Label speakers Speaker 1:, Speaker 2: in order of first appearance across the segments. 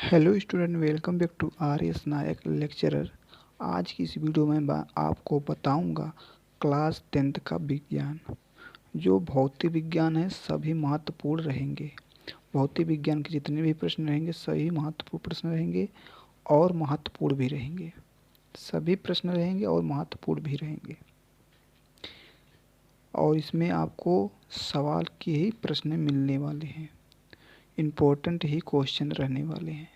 Speaker 1: Hello student, welcome back to R S Nayak lecturer. आज की इस वीडियो में मैं आपको बताऊंगा क्लास 10th का विज्ञान। जो भौतिक विज्ञान है सभी महत्वपूर्ण रहेंगे। भौतिक विज्ञान के जितने भी प्रश्न रहेंगे सभी महत्वपूर्ण प्रश्न रहेंगे और महत्वपूर्ण भी रहेंगे। सभी प्रश्न रहेंगे और महत्वपूर्ण भी रहेंगे। और इसमें आपको सवाल के ही प्रश्न मिलने वाले हैं, इम्पोर्टेंट ही क्वेश्चन रहने वाले हैं।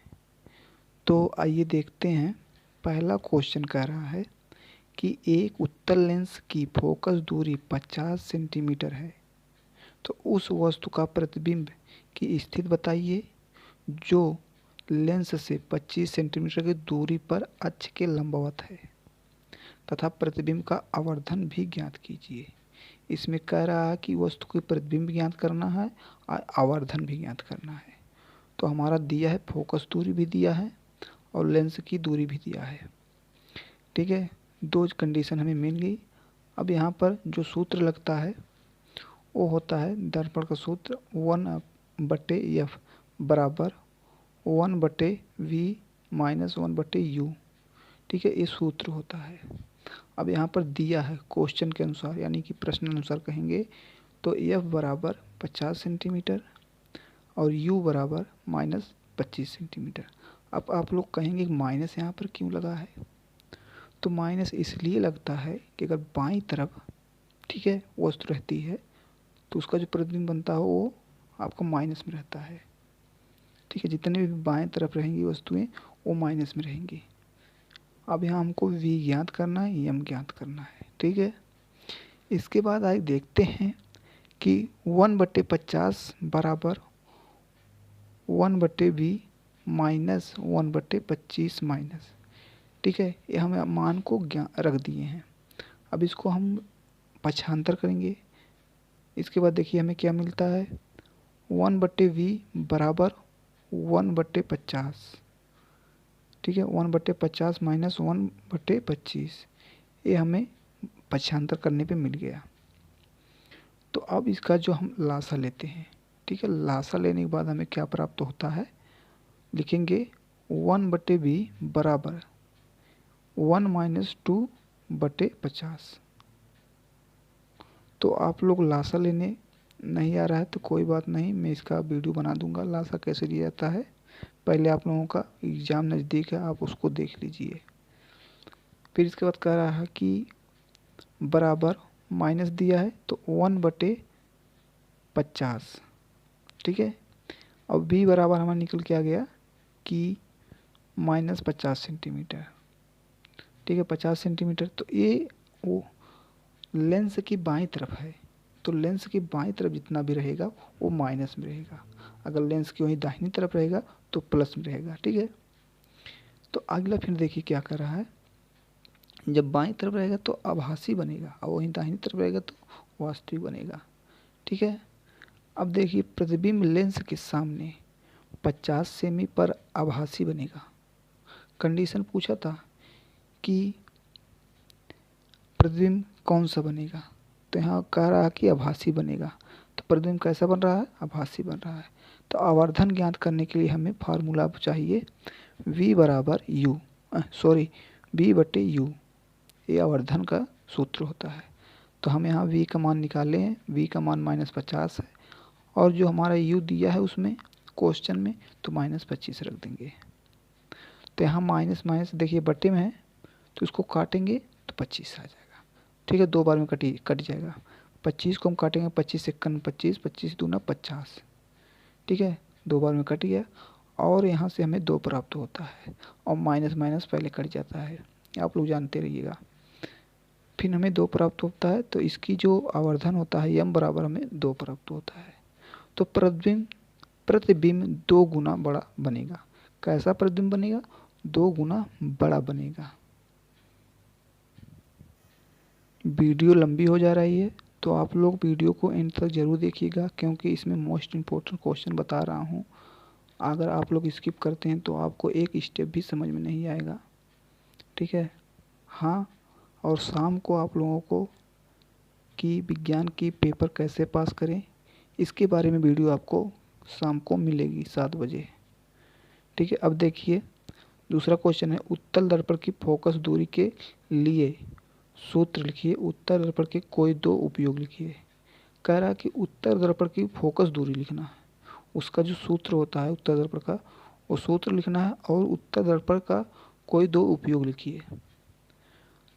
Speaker 1: तो आइए देखते हैं। पहला क्वेश्चन कह रहा है कि एक उत्तल लेंस की फोकस दूरी 50 सेंटीमीटर है, तो उस वस्तु का प्रतिबिंब की स्थिति बताइए जो लेंस से 25 सेंटीमीटर की दूरी पर अक्ष के लंबवत है, तथा प्रतिबिंब का आवर्धन भी ज्ञात कीजिए। इसमें कह रहा है कि वस्तु की प्रतिबिंब ज्ञात करना है और आवर्धन भी ज्ञात करना है। तो हमारा दिया है, फोकस दूरी भी दिया है और लेंस की दूरी भी दिया है। ठीक है, दो कंडीशन हमें मिल गई। अब यहाँ पर जो सूत्र लगता है वो होता है दर्पण का सूत्र 1/f बराबर 1/v माइनस 1/u। ठीक है, ये सूत्र होता है। अब यहाँ पर दिया है क्वेश्चन के अनुसार, यानी कि प्रश्न अनुसार कहेंगे तो f बराबर 50 सेंटीमीटर और u बराबर -25 सेंटीमीटर। अब आप लोग कहेंगे माइनस यहाँ पर क्यों लगा है? तो माइनस इसलिए लगता है कि अगर बाईं तरफ, ठीक है, वस्तु रहती है तो उसका जो प्रतिबिंब बनता हो वो आपका माइनस में रहता है। ठीक है, जितने भी बाएं तरफ रहेंगी वस्तुएं वो माइनस में रहेंगी। अब यहाँ हमको v ज्ञात करना है, m ज्ञात करना है। ठीक है, इसके बाद आगे देखते हैं कि 1/50 बराबर 1/v माइनस 1/25 माइनस। ठीक है, ये हमें मान को रख दिए हैं। अब इसको हम पक्षांतर करेंगे। इसके बाद देखिए हमें क्या मिलता है, 1/v बराबर 1/50। ठीक है, 1/50 माइनस 1/25, ये हमें पक्षांतर करने पे मिल गया। तो अब इसका जो हम लासा लेते हैं, ठीक है, लासा लेने के बाद हमें क्या प्राप्त होता है, लिखेंगे 1/v बराबर 1 माइनस 2/50। तो आप लोग लासा लेने नहीं आ रहा है तो कोई बात नहीं, मैं इसका वीडियो बना दूंगा लासा कैसे लिया जाता है। पहले आप लोगों का एग्ज़ाम नज़दीक है, आप उसको देख लीजिए। फिर इसके बाद कह रहा है कि बराबर माइनस दिया है तो 1/50। ठीक है, अब b बराबर हमारा निकल के आ गया कि -50 सेंटीमीटर। ठीक है, 50 सेंटीमीटर। तो ये वो लेंस की बाईं तरफ है, तो लेंस की बाईं तरफ जितना भी रहेगा वो माइनस में रहेगा। अगर लेंस की वहीं दाहिनी तरफ रहेगा तो प्लस में रहेगा। ठीक है, तो अगला फिर देखिए क्या कर रहा है, जब बाईं तरफ रहेगा तो आभासी बनेगा और वहीं दाहिनी तरफ रहेगा तो वास्तविक बनेगा। ठीक है, अब देखिए प्रतिबिंब लेंस के सामने 50 सेमी पर आभासी बनेगा। कंडीशन पूछा था कि प्रतिबिंब कौन सा बनेगा, तो यहाँ कह रहा है कि आभासी बनेगा। तो प्रतिबिंब कैसा बन रहा है, आभासी बन रहा है। तो आवर्धन ज्ञात करने के लिए हमें फार्मूला चाहिए v बराबर u, v/u, ये आवर्धन का सूत्र होता है। तो हम यहाँ v का मान निकाले हैं, v का मान -50 है और जो हमारा u दिया है उसमें क्वेश्चन में तो -25 रख देंगे। तो यहाँ माइनस माइनस देखिए बट्टे में है तो इसको काटेंगे तो 25 आ जाएगा। ठीक है, दो बार में कट जाएगा। 25 को हम काटेंगे, 25 से 25, 25 दूना 50। ठीक है, दो बार में कट गया और यहाँ से हमें 2 प्राप्त होता है और माइनस माइनस पहले कट जाता है, आप लोग जानते रहिएगा। फिर हमें 2 प्राप्त होता है तो इसकी जो आवर्धन होता है m बराबर हमें 2 प्राप्त होता है। तो प्रतिबिंब 2 गुना बड़ा बनेगा। कैसा प्रतिबिंब बनेगा, 2 गुना बड़ा बनेगा। वीडियो लंबी हो जा रही है तो आप लोग वीडियो को एंड तक ज़रूर देखिएगा, क्योंकि इसमें मोस्ट इम्पोर्टेंट क्वेश्चन बता रहा हूँ। अगर आप लोग स्किप करते हैं तो आपको एक स्टेप भी समझ में नहीं आएगा। ठीक है, हाँ, और शाम को आप लोगों को कि विज्ञान की पेपर कैसे पास करें इसके बारे में वीडियो आपको शाम को मिलेगी 7 बजे। ठीक है, अब देखिए दूसरा क्वेश्चन है, उत्तल दर्पण की फोकस दूरी के लिए सूत्र लिखिए। उत्तल दर्पण के कोई दो उपयोग लिखिए। कह रहा है कि उत्तल दर्पण की फोकस दूरी लिखना है, उसका जो सूत्र होता है उत्तल दर्पण का वो सूत्र लिखना है, और उत्तल दर्पण का कोई दो उपयोग लिखिए।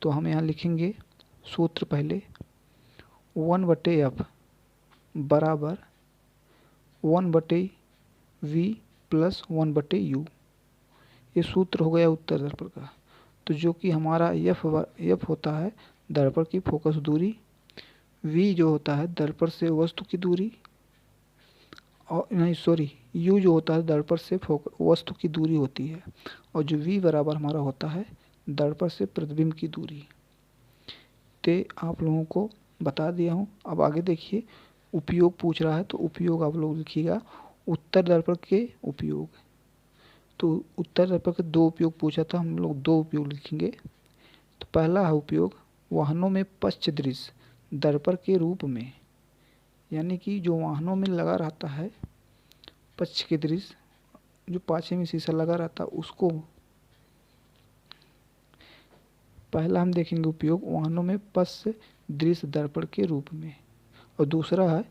Speaker 1: तो हम यहाँ लिखेंगे सूत्र पहले 1/f बराबर 1/v प्लस 1/u। ये सूत्र हो गया उत्तल दर्पण का। तो जो कि हमारा एफ होता है दर्पण की फोकस दूरी, v जो होता है दर्पण से वस्तु की दूरी, और नहीं सॉरी u जो होता है दर्पण से वस्तु की दूरी होती है, और जो v बराबर हमारा होता है दर्पण से प्रतिबिंब की दूरी। ते आप लोगों को बता दिया हूँ। अब आगे देखिए उपयोग पूछ रहा है, तो उपयोग आप लोग लिखिएगा उत्तल दर्पण के उपयोग। तो उत्तल दर्पण के दो उपयोग पूछा था, हम लोग दो उपयोग लिखेंगे। तो पहला है उपयोग वाहनों में पश्च दृश्य दर्पण के रूप में, यानी कि जो वाहनों में लगा रहता है पश्च के दृश्य, जो पाछे में शीशा लगा रहता है उसको पहला हम देखेंगे उपयोग वाहनों में पश्च दृश्य दर्पण के रूप में। और दूसरा है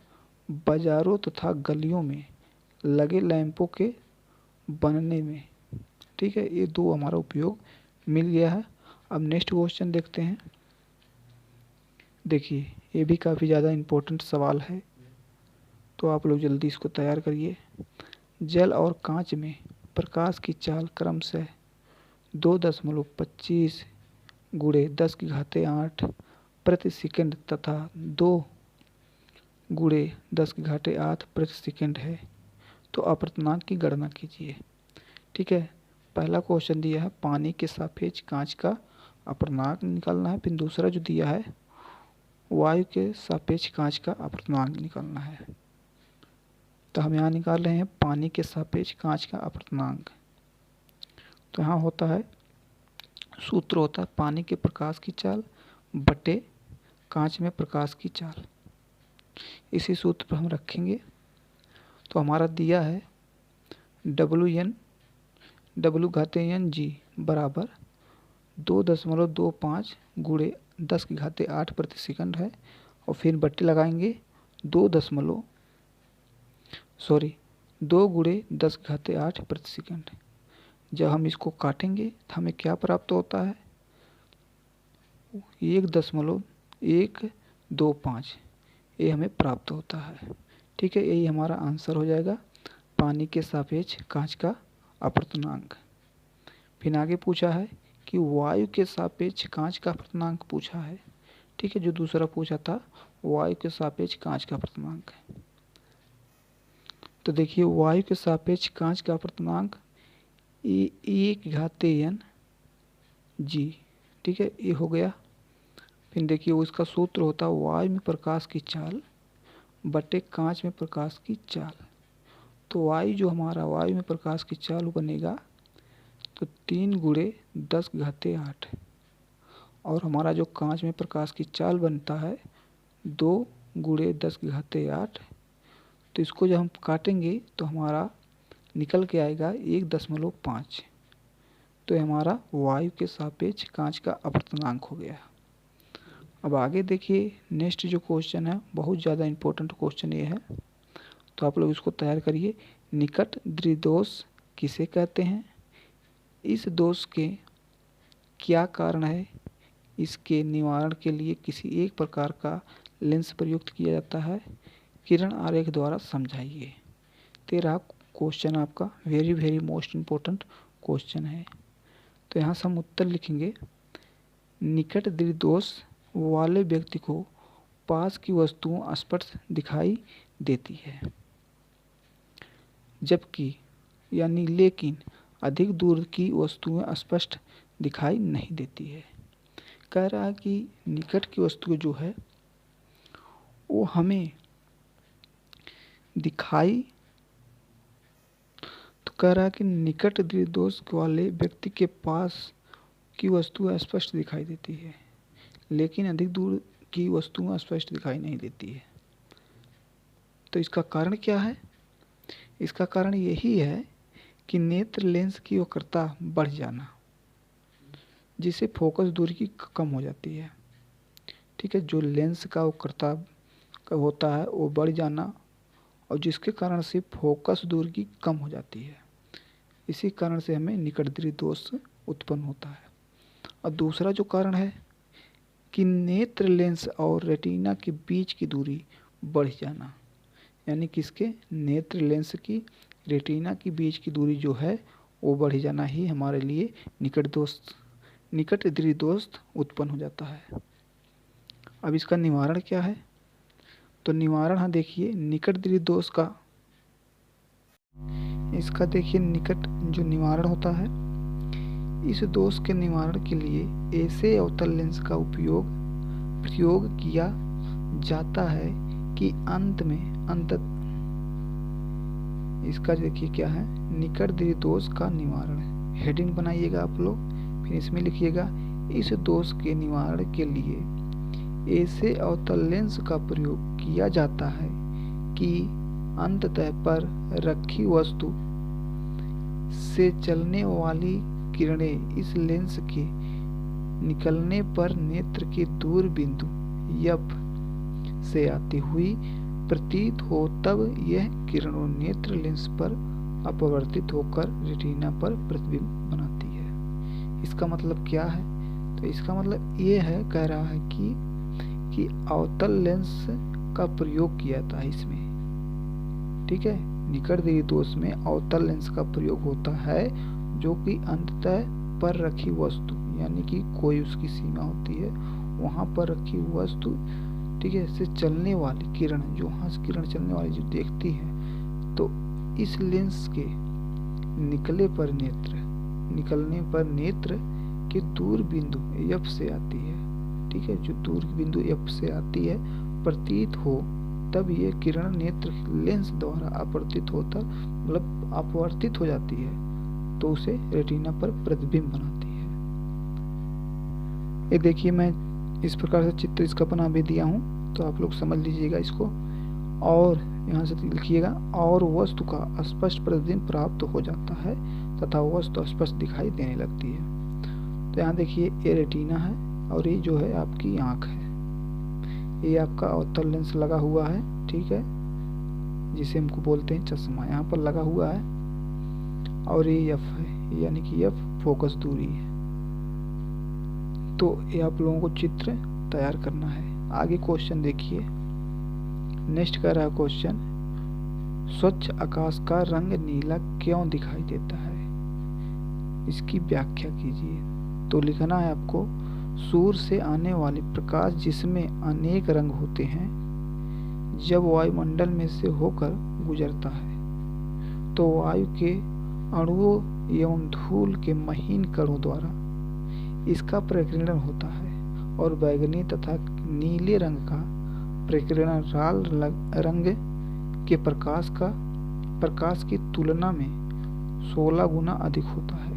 Speaker 1: बाजारों तथा गलियों में लगे लैंपों के बनने में। ठीक है, ये दो हमारा उपयोग मिल गया है। अब नेक्स्ट क्वेश्चन देखते हैं। देखिए ये भी काफ़ी ज़्यादा इम्पोर्टेंट सवाल है, तो आप लोग जल्दी इसको तैयार करिए। जल और कांच में प्रकाश की चाल क्रमशः 2.25 गुणे 10⁸ प्रति सेकंड तथा 2 गुणे 10⁸ प्रति सेकंड है। तो अपवर्तनांक की गणना कीजिए। ठीक है, पहला क्वेश्चन दिया है पानी के सापेक्ष कांच का अपवर्तनांक निकालना है। फिर दूसरा जो दिया है वायु के सापेक्ष कांच का अपवर्तनांक निकालना है। तो हम यहाँ निकाल रहे हैं पानी के सापेक्ष कांच का अपवर्तनांक। तो यहाँ होता है सूत्र होता है पानी के प्रकाश की चाल बटे कांच में प्रकाश की चाल। इसी सूत्र पर हम रखेंगे। तो हमारा दिया है W/G बराबर 2.25 गुणे 10⁸ प्रति सेकंड है, और फिर बट्टे लगाएंगे 2 गुणे 10⁸ प्रति सेकंड। जब हम इसको काटेंगे तो हमें क्या प्राप्त होता है 1.125, ये हमें प्राप्त होता है। ठीक है, यही हमारा आंसर हो जाएगा पानी के सापेक्ष कांच का अपवर्तनांक। फिर आगे पूछा है कि वायु के सापेक्ष कांच का अपवर्तनांक पूछा है। ठीक है, जो दूसरा पूछा था वायु के सापेक्ष कांच का अपवर्तनांक। तो देखिए वायु के सापेक्ष कांच का अपवर्तनांक 1/N G। ठीक है, ये हो गया। फिर देखिए उसका सूत्र होता है वायु में प्रकाश की चाल बटे कांच में प्रकाश की चाल। तो वायु में प्रकाश की चाल बनेगा तो 3 गुणे 10⁸, और हमारा जो कांच में प्रकाश की चाल बनता है 2 गुणे 10⁸। तो इसको जब हम काटेंगे तो हमारा निकल के आएगा 1.5। तो हमारा वायु के सापेक्ष कांच का अपवर्तनांक हो गया। अब आगे देखिए नेक्स्ट जो क्वेश्चन है बहुत ज़्यादा इम्पोर्टेंट क्वेश्चन ये है, तो आप लोग इसको तैयार करिए। निकट द्विदोष किसे कहते हैं? इस दोष के क्या कारण है? इसके निवारण के लिए किसी एक प्रकार का लेंस प्रयुक्त किया जाता है। किरण आरेख द्वारा समझाइए। 13 क्वेश्चन आपका वेरी मोस्ट इम्पोर्टेंट क्वेश्चन है। तो यहाँ से हम उत्तर लिखेंगे निकट द्विदोष वाले व्यक्ति को पास की वस्तुओं स्पष्ट दिखाई देती है, जबकि यानी लेकिन अधिक दूर की वस्तुएं स्पष्ट दिखाई नहीं देती है। कह रहा है कि निकट की वस्तु जो है वो हमें दिखाई, तो कह रहा है कि निकट द्विदोष वाले व्यक्ति के पास की वस्तुएं स्पष्ट दिखाई देती है, लेकिन अधिक दूर की वस्तुएं स्पष्ट दिखाई नहीं देती है। तो इसका कारण क्या है? इसका कारण यही है कि नेत्र लेंस की वक्रता बढ़ जाना, जिससे फोकस दूरी की कम हो जाती है। ठीक है, जो लेंस का वक्रता का होता है वो बढ़ जाना, और जिसके कारण से फोकस दूरी की कम हो जाती है। इसी कारण से हमें निकट दृष्टि दोष उत्पन्न होता है। और दूसरा जो कारण है कि नेत्र लेंस और रेटिना के बीच की दूरी बढ़ जाना, यानी किसके, नेत्र लेंस की रेटिना के बीच की दूरी जो है वो बढ़ जाना ही हमारे लिए निकट दृष्टि दोष उत्पन्न हो जाता है। अब इसका निवारण क्या है? तो निवारण है, देखिए निकट दृष्टि दोष का, इसका देखिए निकट जो निवारण होता है, इस दोष के निवारण के लिए ऐसे अवतल लेंस का प्रयोग किया जाता है कि इसका देखिए क्या है, निकट दृष्टि दोष का निवारण। हेडिंग बनाइएगा आप लोग, फिर इसमें लिखिएगा इस दोष के निवारण के लिए ऐसे अवतल लेंस का प्रयोग किया जाता है कि अंततः पर रखी वस्तु से चलने वाली किरणें इस लेंस के निकलने पर नेत्र के दूर बिंदु एफ से आती हुई प्रतीत हो, तब यह किरणों नेत्र लेंस पर अपवर्तित होकर रेटिना पर प्रतिबिंब बनाती है। इसका मतलब क्या है? तो इसका मतलब ये है, कह रहा है कि अवतल लेंस का प्रयोग किया था इसमें। ठीक है, निकट दृष्टि दोष में अवतल लेंस का प्रयोग होता है जो कि अंततः पर रखी वस्तु, यानी कि कोई उसकी सीमा होती है, वहां पर रखी वस्तु, ठीक है, से चलने वाली किरण, जो वहां से किरण चलने वाली जो देखती है, तो इस लेंस के निकलने पर नेत्र के दूर बिंदु एफ से आती है। ठीक है, जो दूर बिंदु एफ से आती है प्रतीत हो, तब ये किरण नेत्र लेंस द्वारा अपवर्तित हो जाती है, तो उसे रेटिना पर प्रतिबिंब बनाती है। ये देखिए, मैं इस प्रकार से चित्र इसका बना भी दिया हूँ, तो आप लोग समझ लीजिएगा इसको। और यहाँ से लिखिएगा, और वस्तु का स्पष्ट प्रतिबिंब प्राप्त हो जाता है तथा वस्तु स्पष्ट दिखाई देने लगती है। तो यहाँ देखिए, ये रेटिना है और ये जो है आपकी आँख है, ये आपका अवतल लेंस लगा हुआ है। ठीक है, जिसे हमको बोलते हैं चश्मा, यहाँ पर लगा हुआ है, और ये एफ है, यानी कि एफ फोकस दूरी है। तो ये आप लोगों को चित्र तैयार करना है। आगे क्वेश्चन देखिए, नेक्स्ट कह रहा है क्वेश्चन, स्वच्छ आकाश का रंग नीला क्यों दिखाई देता है? इसकी व्याख्या कीजिए। तो लिखना है आपको, सूर्य से आने वाले प्रकाश जिसमें अनेक रंग होते हैं, जब वायुमंडल में से होकर गुजरता है तो वायु के अणुओं एवं धूल के महीन कणों द्वारा इसका प्रकीर्णन होता है, और बैंगनी तथा नीले रंग का प्रकीर्णन लाल रंग के प्रकाश की तुलना में 16 गुना अधिक होता है।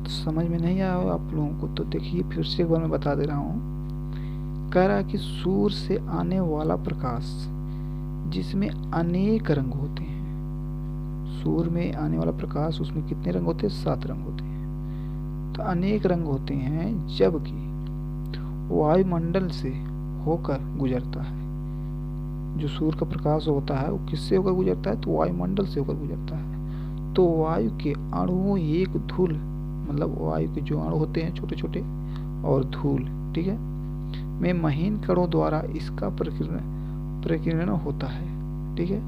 Speaker 1: तो समझ में नहीं आया आप लोगों को? तो देखिए, फिर से एक बार मैं बता दे रहा हूँ। कह रहा है कि सूर्य से आने वाला प्रकाश जिसमें अनेक रंग होते हैं, सूर्य में आने वाला प्रकाश, उसमें कितने रंग होते हैं? 7 रंग होते हैं। तो अनेक रंग होते हैं, जबकि वायुमंडल से होकर गुजरता है। जो सूर्य का प्रकाश होता है वो किससे होकर गुजरता है? तो वायुमंडल से होकर गुजरता है। तो वायु के अणुओं एक धूल, मतलब वायु के जो अणु होते हैं छोटे छोटे, और धूल, ठीक है, में महीन कणों द्वारा इसका प्रकीर्णन होता है। ठीक है,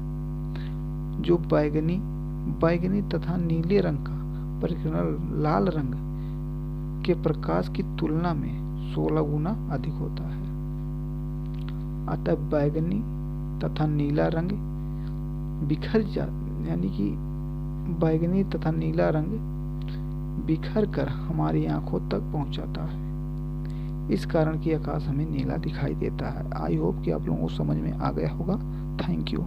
Speaker 1: जो बैंगनी तथा नीले रंग का प्रकीर्णन लाल रंग के प्रकाश की तुलना में 16 गुना अधिक होता है। अतः बैंगनी तथा नीला रंग यानी कि बैंगनी तथा नीला रंग बिखर कर हमारी आंखों तक पहुंचाता है। इस कारण कि आकाश हमें नीला दिखाई देता है। आई होप कि आप लोगों को समझ में आ गया होगा। Thank you.